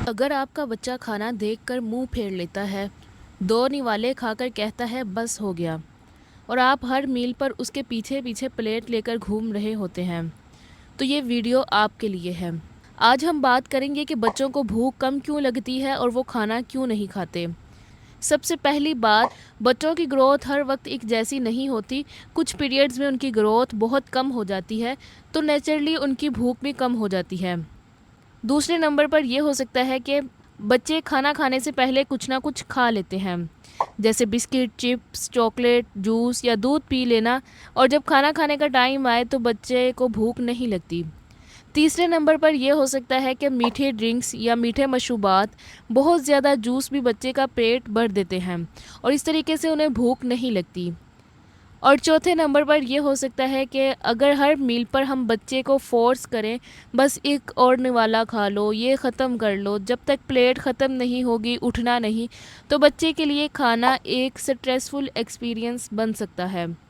अगर आपका बच्चा खाना देखकर मुंह फेर लेता है, दो निवाले खाकर कहता है बस हो गया, और आप हर मील पर उसके पीछे पीछे प्लेट लेकर घूम रहे होते हैं, तो ये वीडियो आपके लिए है। आज हम बात करेंगे कि बच्चों को भूख कम क्यों लगती है और वो खाना क्यों नहीं खाते। सबसे पहली बात, बच्चों की ग्रोथ हर वक्त एक जैसी नहीं होती। कुछ पीरियड्स में उनकी ग्रोथ बहुत कम हो जाती है, तो नेचुरली उनकी भूख भी कम हो जाती है। दूसरे नंबर पर यह हो सकता है कि बच्चे खाना खाने से पहले कुछ ना कुछ खा लेते हैं, जैसे बिस्किट, चिप्स, चॉकलेट, जूस या दूध पी लेना, और जब खाना खाने का टाइम आए तो बच्चे को भूख नहीं लगती। तीसरे नंबर पर यह हो सकता है कि मीठे ड्रिंक्स या मीठे मशरूबात, बहुत ज़्यादा जूस भी बच्चे का पेट भर देते हैं और इस तरीके से उन्हें भूख नहीं लगती। और चौथे नंबर पर यह हो सकता है कि अगर हर मील पर हम बच्चे को फोर्स करें, बस एक और निवाला खा लो, ये ख़त्म कर लो, जब तक प्लेट ख़त्म नहीं होगी उठना नहीं, तो बच्चे के लिए खाना एक स्ट्रेसफुल एक्सपीरियंस बन सकता है।